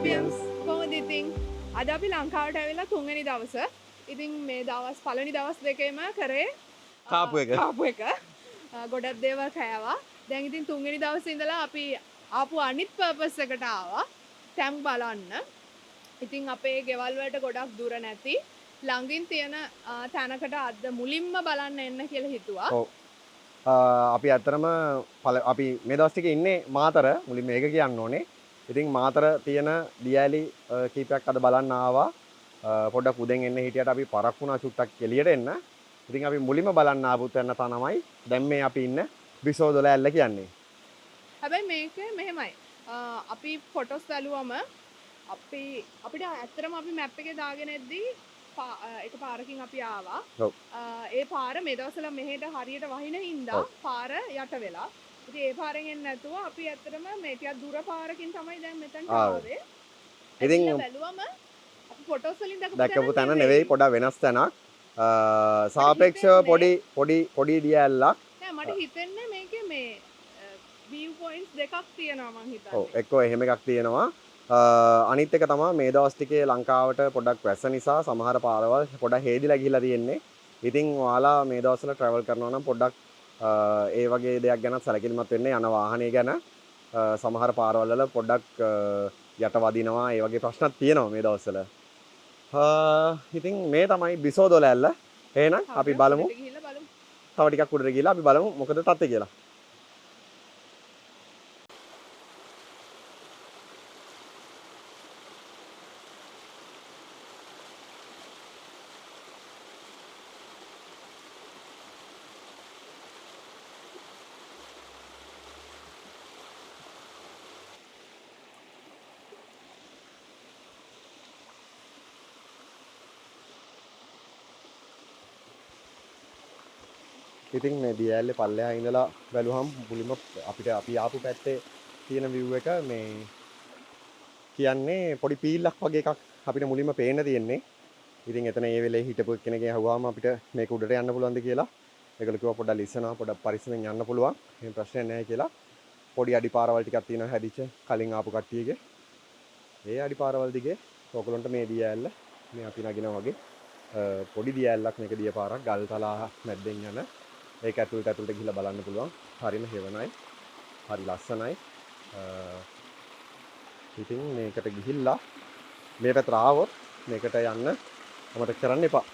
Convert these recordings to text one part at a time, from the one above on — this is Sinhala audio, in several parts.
සාපියන්ස් කොහොමද ඉතින් අද අපි ලංකාවට ඇවිල්ලා තුන්වෙනි දවස. ඉතින් මේ දවස් පළවෙනි දවස් දෙකේම කරේ කාපු එක. ගොඩක් දේවල් කෑවා. දැන් ඉතින් තුන්වෙනි දවසේ ඉඳලා අපි ආපු අනිත් පර්පස් එකට ආවා. ටැම් බලන්න. ඉතින් අපේ ගෙවල් වලට ගොඩක් දුර නැති ළඟින් තියෙන තැනකට අද මුලින්ම බලන්න එන්න කියලා හිතුවා. ඔව්. අපි ඇත්තටම අපි මේ දවස් ටිකේ ඉන්නේ මාතර. මුලින්ම මේක කියන්න ඕනේ. ඉතින් මාතර තියෙන දියඇලි කීපයක් අද බලන්න ආවා. පොඩ්ඩක් උදෙන් එන්න හිටියට අපි පරක් වුණා චුට්ටක් එළියට එන්න. ඉතින් අපි මුලින්ම බලන්න ආපු තැන තමයි දැන් මේ අපි ඉන්න බිසෝදොල ඇල්ල කියන්නේ. හැබැයි මේක මෙහෙමයි. අපි ෆොටෝස් බැලුවම අපිට ඇත්තටම අපි මැප් එකේ දාගෙන එද්දී එක පාරකින් අපි ආවා. ඔව්. ඒ පාර මේ දවස්වල මෙහෙට හරියට වහින හින්දා පාර යට වෙලා. ඉතින් ඒ පාරෙන් එන්නේ නැතුව අපි ඇත්තටම මේ ටිකක් දුර පාරකින් තමයි දැන් මෙතනට ආවේ. ඉතින් බැලුවම අපි ෆොටෝස් වලින් දැකපු තැන නෙවෙයි පොඩක් වෙනස් තැනක්. සාපේක්ෂව පොඩි දියඇල්ලක්. නෑ මට හිතෙන්නේ මේකේ මේ view points දෙකක් තියෙනවා මං හිතන්නේ. ඔව් එක්කෝ එහෙම එකක් තියෙනවා. අනිත් එක තමයි මේ දවස් ටිකේ ලංකාවට පොඩක් වැස්ස නිසා සමහර පාරවල් පොඩක් හේදිලා ගිහිලා තියෙන්නේ. ඉතින් ඔයාලා මේ දවස්වල travel කරනවා නම් පොඩ්ඩක් ඒ වගේ දෙයක් ගැන සැලකිලිමත් වෙන්න යන වාහනේ ගැන. සමහර පාරවල් වල පොඩ්ඩක් යට වදිනවා ඒ වගේ ප්‍රශ්නත් තියෙනවා මේ දවස්වල. ඉතින් මේ තමයි බිසෝදොල ඇල්ල. එහෙනම් අපි බලමු. තව ටිකක් උඩට ගිහලා අපි බලමු මොකද තත්ත්වය කියලා. ඉතින් මේ දියඇල්ලේ පල්ලෙහා ඉඳලා බැලුවහම මුලින්ම අපි ආපු පැත්තේ තියෙන view එක මේ කියන්නේ පොඩි පීල්ලක් වගේ එකක් අපිට මුලින්ම පේන්න තියෙන්නේ. ඉතින් එතන ඒ වෙලේ හිටපු කෙනෙක්ගෙන් අහුවාම අපිට මේක උඩට යන්න පුළුවන්ද කියලා. ඒගොල්ලෝ කිව්වා පොඩ්ඩක් ලිස්සනවා පොඩ්ඩක් පරිස්සමෙන් යන්න පුළුවන්. එහෙම ප්‍රශ්නයක් නැහැ කියලා. පොඩි අඩිපාරවල් ටිකක් තියෙනවා හැදිච්ච කලින් ආපු කට්ටියගේ. ඒ අඩිපාරවල් දිගේ ඔයගොල්ලන්ට මේ දියඇල්ල මේ අපි නගිනා වගේ පොඩි දියඇල්ලක් මේක දියපාරක් ගල්තලා මැද්දෙන් යන ඒක ඇතුළට ගිහිල්ලා බලන්න පුළුවන්. හරිම හේවණයි. හරි ලස්සනයි. ඉතින් මේකට ගිහිල්ලා මේ පැත්තට ආවොත් මේකට යන්න අපිට කරන්න එපා.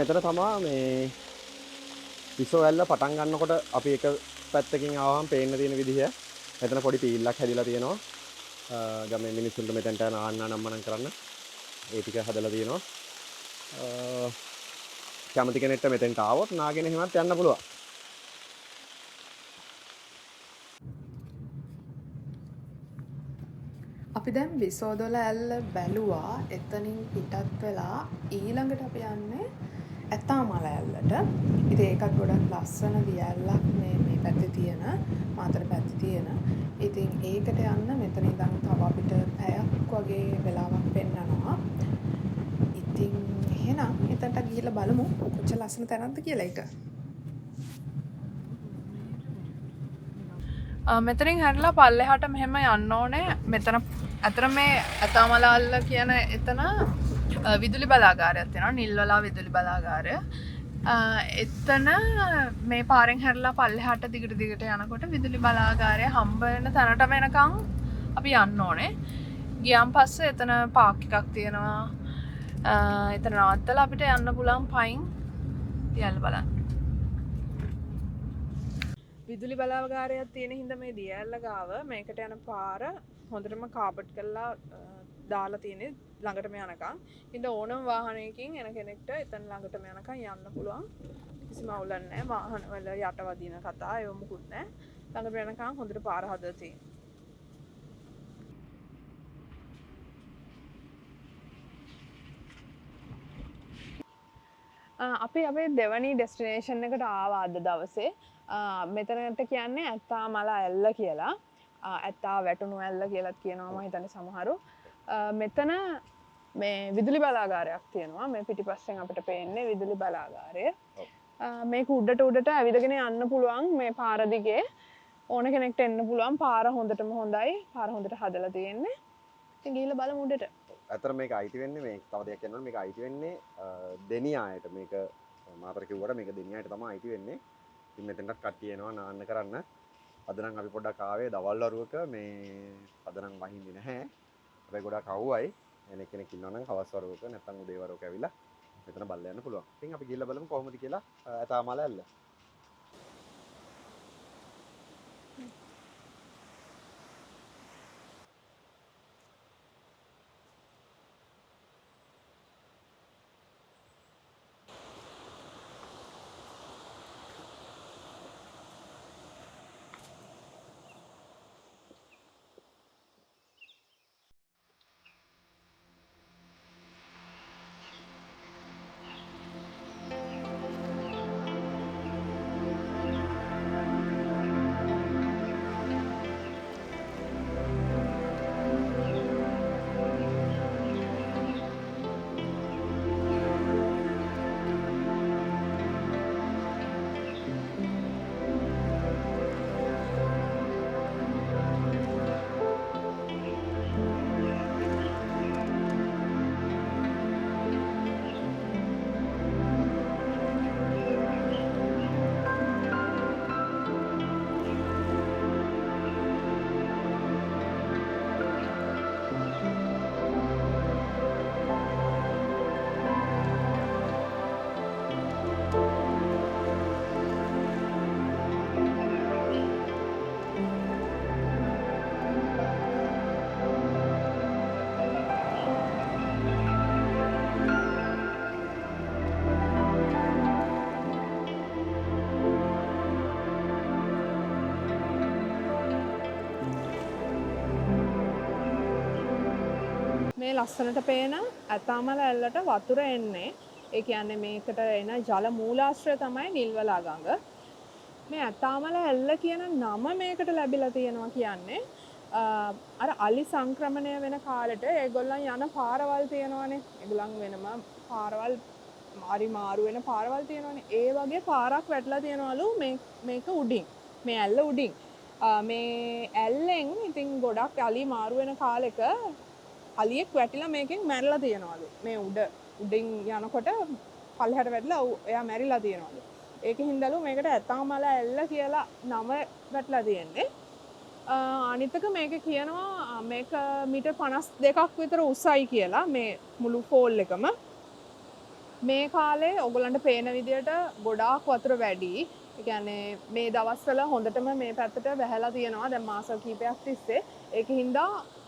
මෙතන තමා මේ පිසෝ ඇල්ල පටන් ගන්නකොට අපි එක පැත්තකින් ආවම පේන්න තියෙන විදිහ මෙතන පොඩි පීල්ලක් හැදිලා තියෙනවා. ගමේ මිනිස්සුන්ට මෙතනට ආන්නම්මනම් කරන්න ඒ ටික හදලා තියෙනවා. කැමති කෙනෙක්ට මෙතෙන්ට ආවොත් නාගෙන එහෙමත් යන්න පුළුවන්. අපි දැන් විසෝදොල ඇල්ල බැලුවා. එතනින් පිටත් වෙලා ඊළඟට අපි යන්නේ ඇතාමල ඇල්ලට. ඉතින් ඒකත් ගොඩක් ලස්සන දියැලක් මේ පැත්තේ තියෙන, මාතර පැත්තේ තියෙන. ඉතින් ඒකට යන්න මෙතන ඉඳන් තව අපිට පැයක් වගේ වෙලාවක් පෙන්නනවා. ඉතින් එහෙනම් එතනට ගිහිල්ලා බලමු කොච්චර ලස්සන තැනක්ද කියලා ඒක. මෙතනින් හැරිලා පල්ලෙහාට මෙහෙම යන්න ඕනේ. මෙතන අතර මේ ඇතාමලාල්ල කියන එතන විදුලි බලාගාරයක් තියෙනවා. නිල්වලා විදුලි බලාගාරය. එතන මේ පාරෙන් හැරිලා පල්ලෙහාට දිගට යනකොට විදුලි බලාගාරය හම්බ වෙන තැනටම එනකන් අපි යන්න ඕනේ. ගියාන් පස්සේ එතන පාක් එකක් තියෙනවා. එතන නවත්තලා අපිට යන්න පුළුවන් පයින් දියැල බලන්න. විදුලි බලාගාරයක් තියෙන හින්දා මේ දියැල ගාව මේකට යන පාර හොඳටම කාපට් කරලා දාලා තියෙන්නේ ළඟටම යනකම්. ඉතින් ඕනම වාහනයකින් එන කෙනෙක්ට එතන ළඟටම යනකම් යන්න පුළුවන්. කිසිම අවුලක් නැහැ. වාහන වල යට වදින කතා ඒව මුකුත් නැහැ. ළඟට යනකම් හොඳට පාර හදලා තියෙනවා. අපි අපේ දෙවැනි ඩෙස්ටිනේෂන් එකට ආවා අද දවසේ. මෙතනට කියන්නේ ඇත්තාමල ඇල්ල කියලා. ඇත්තා වැටුණු ඇල්ල කියලාත් කියනවා මම හිතන්නේ සමහරු. මෙතන මේ විදුලි බලාගාරයක් තියෙනවා. මේ පිටිපස්සෙන් අපිට පේන්නේ විදුලි බලාගාරය. මේක උඩට ඇවිදගෙන යන්න පුළුවන් මේ පාර දිගේ. ඕන කෙනෙක්ට එන්න පුළුවන්. පාර හොඳටම හොඳයි. පාර හොඳට හදලා තියෙන්නේ. ඉතින් ගිහිල්ලා බලමු උඩට. අතර මේක අයිති වෙන්නේ මේ තව දෙයක් කියනවා මේක අයිති වෙන්නේ දෙනියායට. මේක මාතර කිව්වට මේක දෙනියායට තමයි අයිති වෙන්නේ. ඉතින් මෙතනට කට්ටිය එනවා නාන්න කරන්න. අද නම් අපි පොඩ්ඩක් ආවේ දවල් වරුවක මේ අද නම් වහින්නේ නැහැ. හැබැයි ගොඩක් අවුවයි. කෙනෙක් ඉන්නවා නම් හවස් වරුවක නැත්නම් උදේ වරුවක ඇවිල්ලා මෙතන බලලා යන්න පුළුවන්. ඉතින් අපි ගිහිල්ලා බලමු කොහොමද කියලා ඇතාමල ඇල්ල. මේ ලස්සනට පේන ඇතාමල ඇල්ලට වතුර එන්නේ. ඒ කියන්නේ මේකට එන ජල මූලාශ්‍රය තමයි නිල්වලා ගඟ. මේ ඇතාමල ඇල්ල කියන නම මේකට ලැබිලා තියෙනවා කියන්නේ අර අලි සංක්‍රමණය වෙන කාලෙට ඒගොල්ලන් යන පාරවල් තියෙනවානේ. ඒගොල්ලන් වෙනම පාරවල් මාරු වෙන පාරවල් තියෙනවානේ. ඒ වගේ පාරක් වැටලා තියෙනවලු මේක උඩින්. මේ ඇල්ල උඩින්. මේ ඇල්ලෙන් ඉතින් ගොඩක් අලි මාරු වෙන කාලෙක අලියෙක් වැටිලා මේකෙන් මැරිලා තියෙනවලු. මේ උඩින් යනකොට පල්ලෙහාට වැටිලා එයා මැරිලා තියෙනවලු. ඒකෙන් හින්දාලු මේකට ඇතාමල ඇල්ල කියලා නම වැටලා තියෙන්නේ. අනිතක මේක කියනවා මේක මීටර් 52ක් විතර උසයි කියලා මේ මුළු ෆෝල් එකම. මේ කාලේ ඔයගලන්ට පේන විදියට ගොඩාක් වතුර වැඩි. ඒ කියන්නේ මේ දවස්වල හොඳටම මේ පැත්තට වැහැලා තියෙනවා. දැන් මාස කිහිපයක් තිස්සේ. ඒකින්ද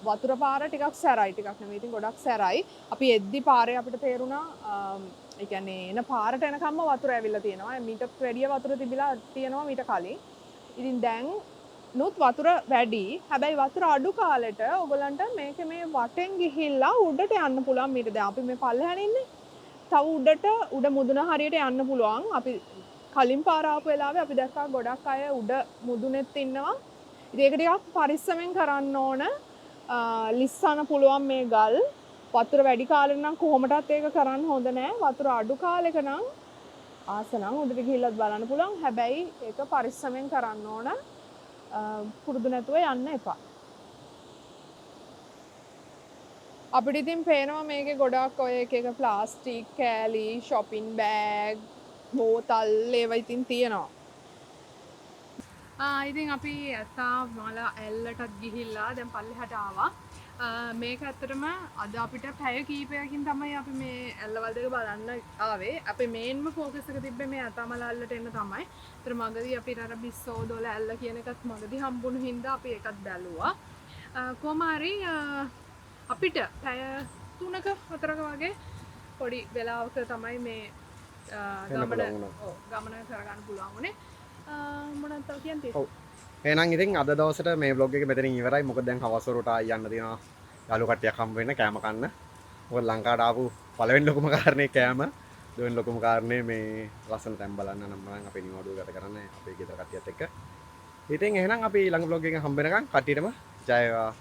වතුර පාර ටිකක් සැරයි. ටිකක් නෙමෙයි ඉතින් ගොඩක් සැරයි. අපි එද්දි පාරේ අපිට තේරුණා ඒ කියන්නේ එන පාරට එනකම්ම වතුර ඇවිල්ලා තියෙනවා. මීටත් වැඩිය වතුර තිබිලා තියෙනවා මීට කලින්. ඉතින් දැන් නුත් වතුර වැඩි. හැබැයි වතුර අඩු කාලෙට ඔයගලන්ට මේක මේ වටෙන් ගිහිල්ලා උඩට යන්න පුළුවන්. මීට දැන් අපි මේ පල්ලෙහාන ඉන්නේ. තව උඩට උඩ මුදුන හරියට යන්න පුළුවන්. අපි කලින් පාර ආපු වෙලාවේ අපි දැක්කා ගොඩක් අය උඩ මුදුනෙත් ඉන්නවා. ඉතින් ඒක ටිකක් පරිස්සමෙන් කරන්න ඕන. ලිස්සන්න පුළුවන් මේ ගල්. වතුර වැඩි කාලෙක නම් කොහොමදත් ඒක කරන්න හොඳ නෑ. වතුර අඩු කාලෙක නම් ආසනම් උඩට ගිහිල්ලත් බලන්න පුළුවන්. හැබැයි ඒක පරිස්සමෙන් කරන්න ඕන. පුරුදු නැතුව යන්න එපා. අපිට ඉතින් පේනවා මේකේ ගොඩක් ඔය එක එක ප්ලාස්ටික් කෑලි, shopping bag, බෝතල් ඒවා ඉතින් තියෙනවා. ඉතින් අපි ඇත්තා මල ඇල්ලටත් ගිහිල්ලා දැන් පල්ලෙහාට ආවා. මේක ඇත්තටම අද අපිට පැය කීපයකින් තමයි අපි මේ ඇල්ලවල් දෙක බලන්න ආවේ. අපි මේන්ම ફોකස් එක තිබ්බේ මේ ඇතාමල ඇල්ලට එන්න තමයි. ඒතර මගදී අපි අර බිස්සෝ දොල ඇල්ල කියන එකත් මගදී හම්බුණු හින්දා අපි ඒකත් බැලුවා. කොහොම හරි අපිට පැය 3ක 4ක වගේ පොඩි වෙලාවක තමයි මේ ගමන කරගන්න පුළුවන් උනේ. මොනවද තව කියන්නේ? ඔව්. එහෙනම් ඉතින් අද දවසට මේ vlog එක මෙතනින් ඉවරයි. මොකද දැන් හවස වරුට ආයි යන්න තියෙනවා. යාළු කට්ටියක් හම්බ වෙන්න කෑම කන්න. මොකද ලංකාවට ආපු පළවෙනි ලොකුම කාරණේ කෑම. දෙවෙනි ලොකුම කාරණේ මේ ලස්සන තැන් බලන්න නම් මම අපේ නිවාඩුව ගත කරන්නේ අපේ ගෙදර කට්ටියත් එක්ක. ඉතින් එහෙනම් අපි ළඟ vlog එකකින් හම්බ වෙනකන් කට්ටියටම ජය වේවා.